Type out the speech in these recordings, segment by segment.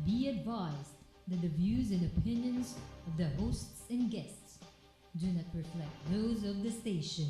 Be advised that the views and opinions of the hosts and guests do not reflect those of the station.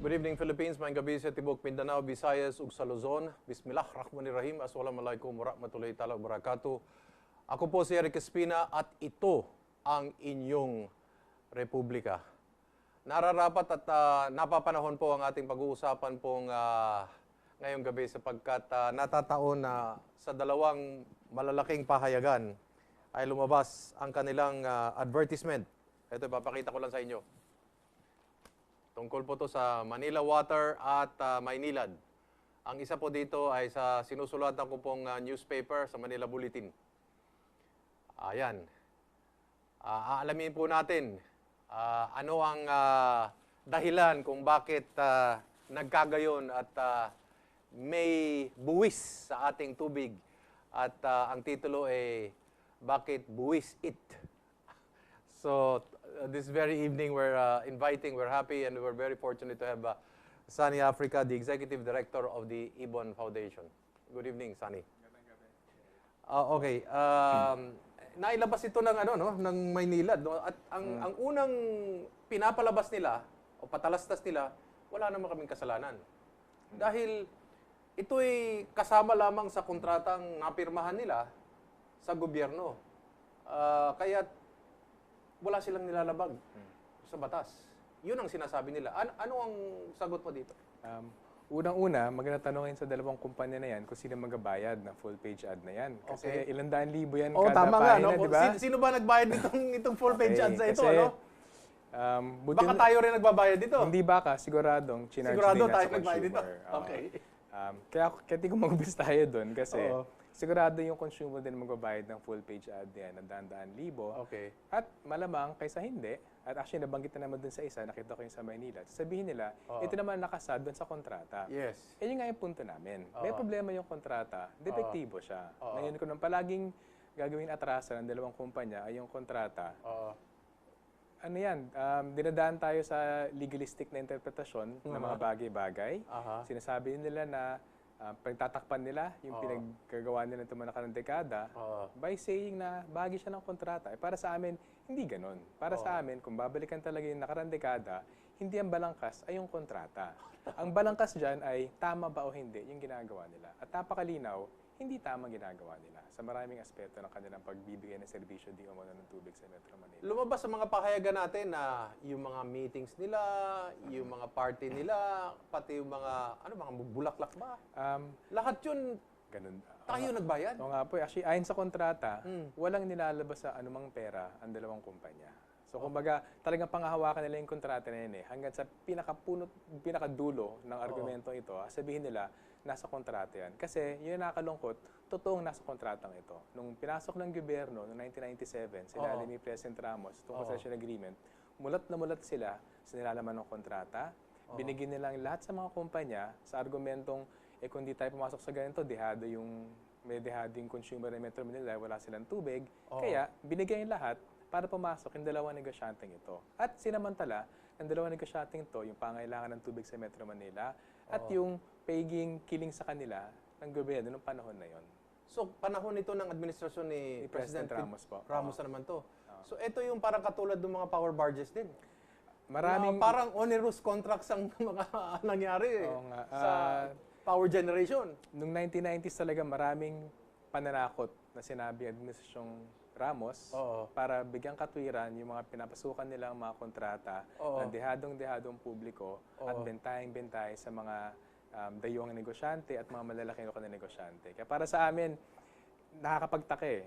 Good evening, Philippines. Maayong gabi sa Tibok, Mindanao, Visayas, ug sa Luzon. Bismillahirrahmanirrahim. Assalamualaikum warahmatullahi ta'ala wabarakatuh. Ako po si Eric Espina at ito ang inyong Republika. Nararapat at napapanahon po ang ating pag-uusapan pong ngayong gabi sapagkat natataon na sa dalawang malalaking pahayagan ay lumabas ang kanilang advertisement. Ito, papakita ko lang sa inyo. Tungkol po to sa Manila Water at Maynilad. Ang isa po dito ay sa sinusulatan ko pong newspaper sa Manila Bulletin. Ayan. Aalamin po natin ano ang dahilan kung bakit nagkagayon at may buwis sa ating tubig. At ang titulo ay Bakit Buwis It? So, this very evening, we're happy and we're very fortunate to have Sunny Africa, the Executive Director of the Ibon Foundation. Good evening, Sunny. Okay. Nailabas ito ng, ng Maynilad. No? At ang unang pinapalabas nila, o patalastas nila, wala naman kaming kasalanan. Dahil ito'y kasama lamang sa kontratang napirmahan nila sa gobyerno. Kaya wala silang nilalabag sa batas. Yun ang sinasabi nila. Ano ang sagot mo dito? Unang-una, maganda tanongin sa dalawang kumpanya na yan kung sino magbabayad ng full-page ad na yan. Kasi Okay. ilang daan libo yan Oo, kada tama nga. pahina, No? di ba? Sino ba nagbayad itong full-page ads na ito? kasi, Ano? buti Baka tayo rin nagbabayad dito. Hindi baka, siguradong chinarge Sigurado nila tayo sa nagbayad dito. consumer. Oo. Okay. Kaya di ko mag-umpis tayo doon kasi Oo. sigurado yung consumer din magbabayad ng full-page ad yan ng daan-daan libo. Okay. At malamang kaysa hindi, at actually nabanggit na naman dun sa isa, nakita ko yung sa Maynila, sabihin nila, ito naman nakasad dun sa kontrata. Yes. Yun nga yung punto namin. May problema yung kontrata, depektibo siya. Oo. Ngayon ko nang palaging gagawin atrasan ng dalawang kumpanya ay yung kontrata. Ano yan, dinadaan tayo sa legalistic na interpretasyon ng mga bagay-bagay. Aha. Sinasabi nila na pagtatakpan nila yung pinaggagawa nila itong mga nakarang dekada by saying na bahagi siya ng kontrata. Para sa amin, hindi ganon. Para sa amin, kung babalikan talaga yung nakarang dekada, hindi ang balangkas ay yung kontrata. Ang balangkas dyan ay tama ba o hindi yung ginagawa nila. At napakalinaw, hindi tama ginagawa nila sa maraming aspeto ng kanilang pagbibigay ng serbisyo di umano ng tubig sa Metro Manila. Lumabas sa mga pahayagan natin na yung mga meetings nila, yung mga party nila, pati yung mga, mga bulaklak ba? Lahat yun, Ganun. tayo nagbayad. Oo nga po. Actually, ayon sa kontrata, walang nilalabas sa anumang pera ang dalawang kumpanya. So, kumbaga, talagang pangahawakan nila yung kontrata na yun hanggang sa pinakadulo ng argumentong ito, sabihin nila, nasa kontrata yan. Kasi, yun nakakalungkot, totoong nasa kontratang ito. Nung pinasok ng gobyerno, noong 1997, sila ni President Ramos, tungkol sa National Agreement, mulat na mulat sila sa nilalaman ng kontrata. Binigyan nilang lahat sa mga kumpanya sa argumentong, kung di tayo pumasok sa ganito, may dehado yung consumer ng Metro Manila, wala silang tubig. Kaya, binigyan yung lahat para pumasok yung dalawang negosyanteng ito. At sinamantala, ang dalawang negosyanteng ito, yung pangailangan ng tubig sa Metro Manila, at yung pagiging kiling sa kanila ng gobyerno noong panahon na yon. So, panahon ito ng administrasyon ni President Ramos po. Ramos na naman to. So, ito yung parang katulad ng mga power barges din. Maraming parang onerous contracts ang mga nangyari sa power generation. Noong 1990s talaga maraming pananakot na sinabi administrasyong Ramos Oo. para bigyang katwiran yung mga pinapasukan nilang mga kontrata Oo. ng dehadong publiko at Oo. bentayang-bentay sa mga dayuhang negosyante at mga malalaking lokal na negosyante. Kaya para sa amin, nakakapagtaka eh.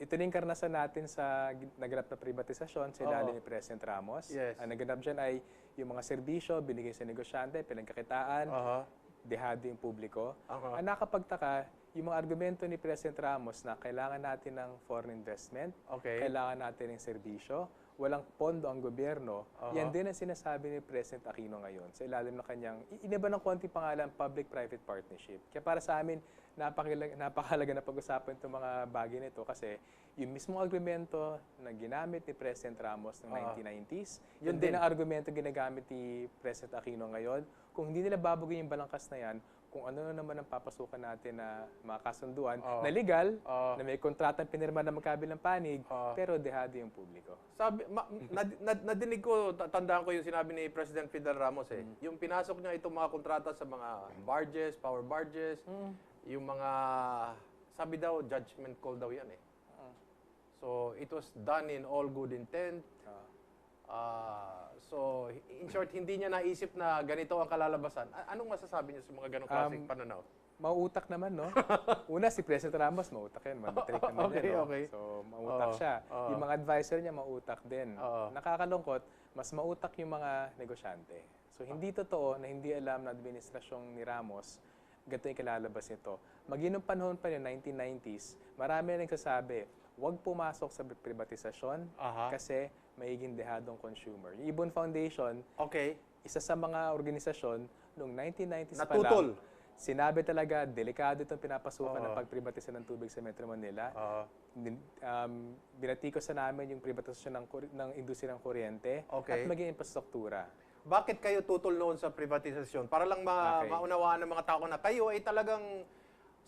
Ito na yung karanasan natin sa naganap na privatisasyon sa ilalim ni President Ramos. Yes. Ang naganap dyan ay yung mga serbisyo binigay sa negosyante, pinagkakitaan, Aha. dehado yung publiko. Aha. Ang nakapagtaka, yung mga argumento ni President Ramos na kailangan natin ng foreign investment, Okay. kailangan natin ng serbisyo, walang pondo ang gobyerno, Aha. yan din ang sinasabi ni President Aquino ngayon sa ilalim ng kanyang, iniba ng konti pangalan, public-private partnership. Kaya para sa amin, napakahalaga na pag-usapan itong mga bagay nito kasi yung mismong argumento na ginamit ni President Ramos noong 1990s, yun din ang argumento ginagamit ni President Aquino ngayon. Kung hindi nila babaguhin yung balangkas na yan, kung ano naman ang papasukan natin na mga kasunduan na legal, na may kontratang pinirma na magkabilang panig, pero dehado yung publiko. Sabi, nadinig ko, tandaan ko yung sinabi ni President Fidel Ramos eh. Yung pinasok niya itong mga kontrata sa mga barges, power barges, yung mga, sabi daw, judgment call daw yan eh. So, it was done in all good intent. So, in short, hindi niya naisip na ganito ang kalalabasan. Anong masasabi niyo sa mga ganong klaseng pananaw? Mauutak naman, no? Una, si President Ramos, mauutak yan. Mabitrik naman Okay, yan, no? okay. So, mauutak siya. Yung mga advisor niya, mauutak din. Nakakalungkot, mas mauutak yung mga negosyante. So, hindi totoo na hindi alam ng administrasyong ni Ramos ganito yung kalalabas nito. Mag-inong panahon pa yung 1990s, marami na nagsasabi, huwag pumasok sa privatisasyon kasi maiging dehadong consumer. Yung Ibon Foundation, Okay. isa sa mga organisasyon noong 1990s Natutol. pa lang, sinabi talaga, delikado itong pinapasukan ng pagprivatisa ng tubig sa Metro Manila. Binatikos na namin yung privatisasyon ng industriya ng kuryente at maging infrastruktura. Bakit kayo tutol noon sa privatisasyon? Para lang maunawaan ng mga tao na kayo ay talagang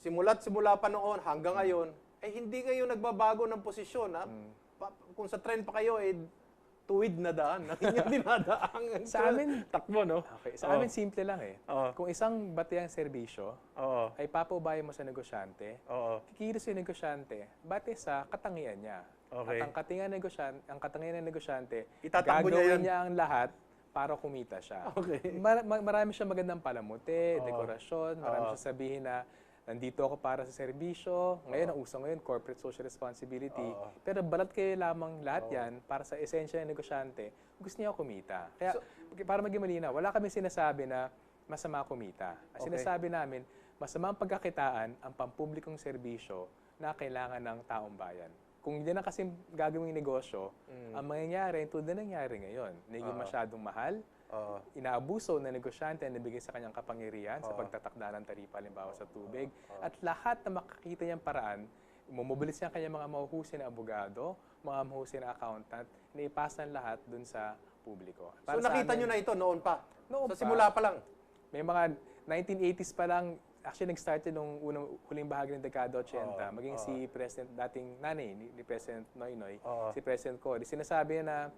simula pa noon hanggang ngayon, ay hindi kayo nagbabago ng posisyon. Ha? Kung sa trend pa kayo, eh, tuwid na daan. Ang inyong dinadaan. Sa amin, takbo, no? Okay. Sa amin, simple lang eh. Kung isang batiyang serbisyo ay papaubayan mo sa negosyante, kikilos yung negosyante bate sa katangian niya. Okay. At ang katangian ng negosyante, Itatakbo niya yan. gagawin niya ang lahat para kumita siya. Okay. Marami siya magandang palamuti, dekorasyon, marami siya sabihin na nandito ako para sa serbisyo. Ngayon, ang uso ngayon, corporate social responsibility. Pero balat kayo lamang lahat yan para sa esensya ng negosyante. Gusto niya kumita. Kaya, para maging malinaw, wala kami sinasabi na masama kumita. Ang sinasabi namin, masama ang pagkakitaan ang pampublikong serbisyo na kailangan ng taong bayan. Kung hindi na kasi gagawing negosyo, ang mangyayari, tulad na nangyari ngayon, naging masyadong mahal, inaabuso na negosyante ang nabigay sa kanyang kapangyarihan sa pagtatakda ng taripa, halimbawa sa tubig, at lahat na makakita niyang paraan, umumobilis niya ang kanyang mga mahuhusay na abogado, mga mahuhusay na accountant, na ipasa lahat dun sa publiko. So nakita nyo na ito noon pa? Noon sa simula pa lang? May mga 1980s pa lang, actually nag-start nung huling bahagi ng dekada 80, maging si President, dating nanay ni President Noynoy, si President Cory, sinasabi na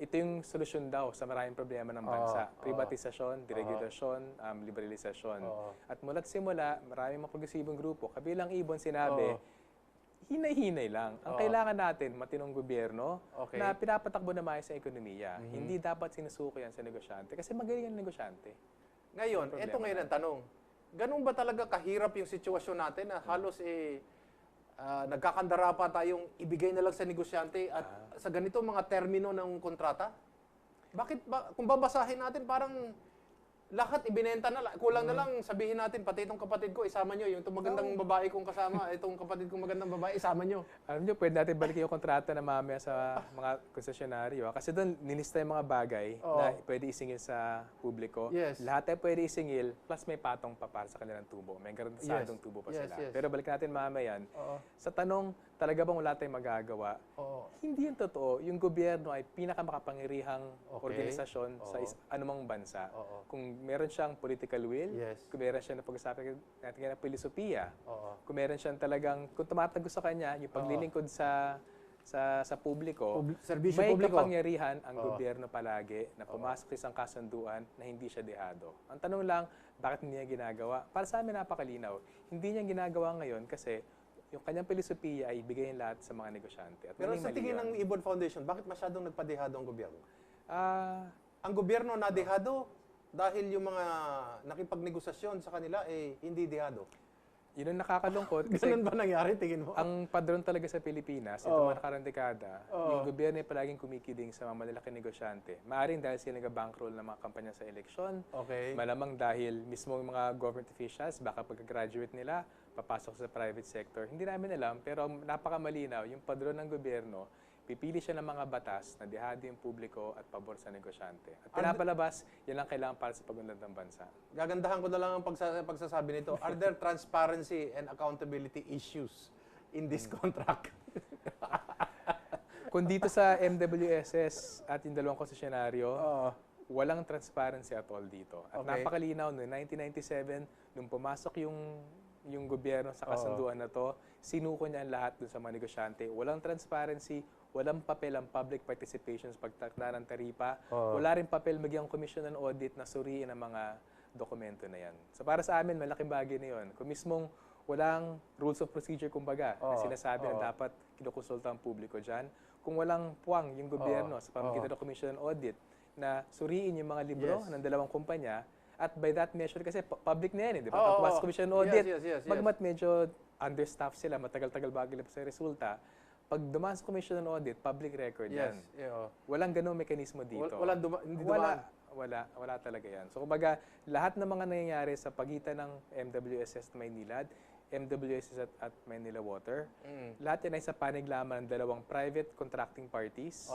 ito yung solusyon daw sa maraming problema ng bansa. Privatisasyon, deregulation, liberalisasyon. At mula't simula, maraming mga progresibong grupo, kabilang Ibon, sinabi, hinay-hinay lang. Ang kailangan natin, matinong gobyerno na pinapatakbo na maayos sa ekonomiya. Hindi dapat sinusuko yan sa negosyante kasi magaling ang negosyante. Ngayon, ito ngayon ang tanong. Ganun ba talaga kahirap yung sitwasyon natin na halos nagkakandara pa tayong ibigay na lang sa negosyante at sa ganito mga termino ng kontrata? Bakit ba, kung babasahin natin parang lahat ibinenta na lang, kulang na lang sabihin natin, pati itong kapatid ko, isama nyo, yung itong magandang babae kong kasama, itong kapatid kong magandang babae, isama nyo. Alam nyo, pwede natin balikin yung kontrata na mamaya sa mga konsesyonaryo. Kasi doon, nilista yung mga bagay na pwede isingil sa publiko. Yes. Lahat ay pwede isingil, plus may patong pa para sa kanilang tubo. May garantisadong tubo pa sila. Pero balikan natin mamaya yan. Sa tanong, talaga bang wala tayong magagawa? Hindi yung totoo. Yung gobyerno ay pinakamakapangyarihang organisasyon sa anumang bansa. Kung meron siyang political will, kung meron siyang napag-usapan natin ng filosofiya, kung meron siyang talagang, kung tumatagos sa kanya, yung paglilingkod sa publiko, Serbisyo may publiko. kapangyarihan ang gobyerno palagi na pumasok sa isang kasunduan na hindi siya dehado. Ang tanong lang, bakit hindi niya ginagawa? Para sa amin napakalinaw. Hindi niya ginagawa ngayon kasi yung kanyang filosofiya ay ibigay lahat sa mga negosyante. At Pero maling sa mali tingin yun. ng Ibon Foundation, bakit masyadong nagpadehado ang gobyerno? Ah, Ang gobyerno nadehado dahil yung mga nakipagnegosasyon sa kanila hindi dehado. yun ang nakakalungkot kasi Ganun ba nangyari, tingin mo? ang padron talaga sa Pilipinas, ito mga nakarang dekada, yung gobyerno ay palaging kumikiling sa mga malalaking negosyante. Maaring dahil sila nag-bankroll ng mga kampanya sa eleksyon, Okay. malamang dahil mismo yung mga government officials, baka pagka-graduate nila, papasok sa private sector. Hindi namin alam, pero napakamalinaw, yung padron ng gobyerno, pipili siya ng mga batas na dehado yung publiko at pabor sa negosyante. At pinapalabas, yan ang kailangan para sa pagunlad ng bansa. Gagandahan ko na lang ang pagsasabi nito. Are there transparency and accountability issues in this contract? Kung dito sa MWSS at yung dalawang konsesyonaryo, Oo. walang transparency at all dito. At Okay. napakalinaw, noong 1997, nung pumasok yung gobyerno sa kasunduan na to, sinuko niya ang lahat dun sa mga negosyante. Walang transparency, walang papel ang public participation sa pagtakda ng taripa. Wala rin papel magyang commission and audit na suriin ang mga dokumento na yan. So para sa amin, malaking bagay na yun. Kung mismong walang rules of procedure, kumbaga, na sinasabi na dapat kinukonsulta ang publiko dyan, kung walang puwang yung gobyerno sa pamamagitan ng commission and audit na suriin yung mga libro ng dalawang kumpanya, at by that measure, kasi public na yan, di ba? Pagpumas sa commission and audit, Yes. bagmat medyo understaffed sila, matagal-tagal bago ilabas sa resulta, pag dumaan sa commission and audit, public record yan. Walang ganung mekanismo dito. Hindi dumaan. Wala talaga yan. So, kumbaga, lahat ng mga nangyayari sa pagitan ng MWSS at Maynilad, MWSS at Manila Water, lahat yan ay sa panig lamang ng dalawang private contracting parties,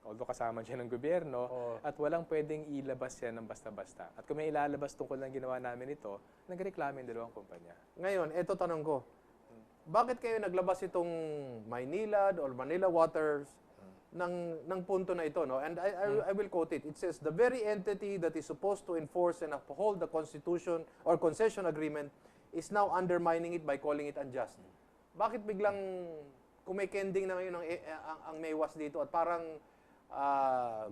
although kasama dyan ng gobyerno, at walang pwedeng ilabas yan ng basta-basta. At kung may ilalabas tungkol ng ginawa namin ito, nagreklamo yung dalawang kumpanya. Ngayon, eto tanong ko. Bakit kayo naglabas itong Maynilad or Manila Waters ng punto na ito, no? And I will quote it. It says, "The very entity that is supposed to enforce and uphold the Constitution or concession agreement is now undermining it by calling it unjust." Bakit biglang kumikending na ngayon ang MEWAS dito at parang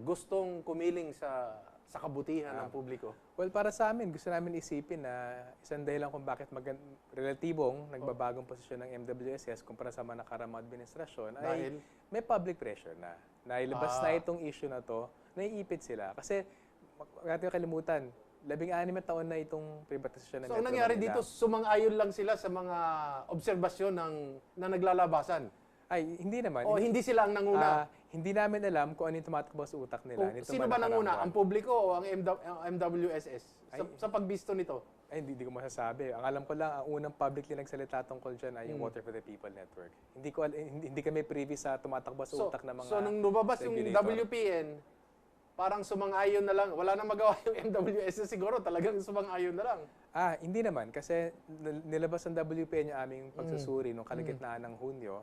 gustong kumiling sa kabutihan ng publiko? Well, para sa amin, gusto namin isipin na isang dahilan kung bakit relatibong nagbabagong posisyon ng MWSS kumpara sa mga nakaraang administrasyon ay may public pressure na. Nailabas na itong issue na to, naiipit sila. Kasi, huwag natin kalimutan, 16 na taon na itong privatisasyon ng So, ang Metro nangyari Manila. dito, sumang-ayon lang sila sa mga obserbasyon na naglalabasan. Ay, hindi naman. O hindi sila ang nanguna? Hindi namin alam kung ano yung tumatakbo sa utak nila. nitong Sino mga ba nakaraang nanguna? buwan. Ang publiko o ang MWSS? Sa pagbisto nito? Ay, hindi ko masasabi. Ang alam ko lang, ang unang publicly nagsalita tungkol dyan ay yung Water for the People Network. Hindi kami privy sa tumatakbo sa utak ng mga So, nung lumabas yung regulator. WPN, parang sumang-ayon na lang. Wala nang magawa yung MWSS siguro. Talagang sumang-ayon na lang. Hindi naman. Kasi nilabas ang WPN yung aming pagsusuri nung kalagitnaan ng Hunyo.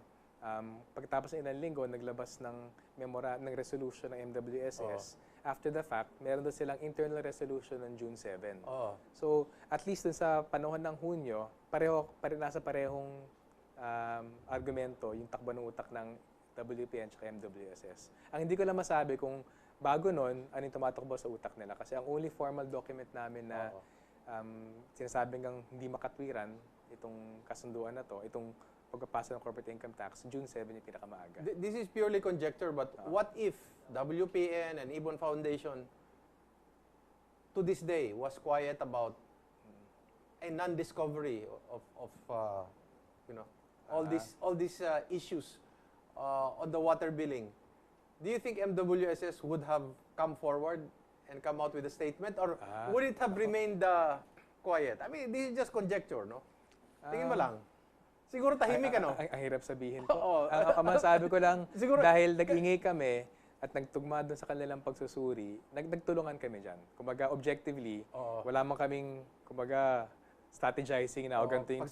Pagkatapos ng ilang linggo, naglabas ng resolution ng MWSS. After the fact, meron doon silang internal resolution ng June 7. So, at least dun sa panahon ng Hunyo, nasa parehong argumento yung takbo ng utak ng WPN at MWSS. Ang hindi ko lang masabi kung bago nun, ano yung tumatakbo sa utak nila. Kasi ang only formal document namin na sinasabing hindi makatwiran itong kasunduan na to, itong pagpapasa ng corporate income tax, June 7 yung pinakamaaga. This is purely conjecture, but what if WPN and Ibon Foundation to this day was quiet about a non-discovery of all these issues on the water billing? Do you think MWSS would have come forward and come out with a statement, or would it have remained quiet? I mean, this is just conjecture, no? Tingin mo lang. Siguro tahimik, ano? Ang hirap sabihin ko. Ang masabi ko lang, Siguro, dahil nag-ingay kami at nagtugma doon sa kanilang pagsusuri, nagtulungan kami dyan. Kumbaga, objectively, wala man kaming, strategizing na o ganito yung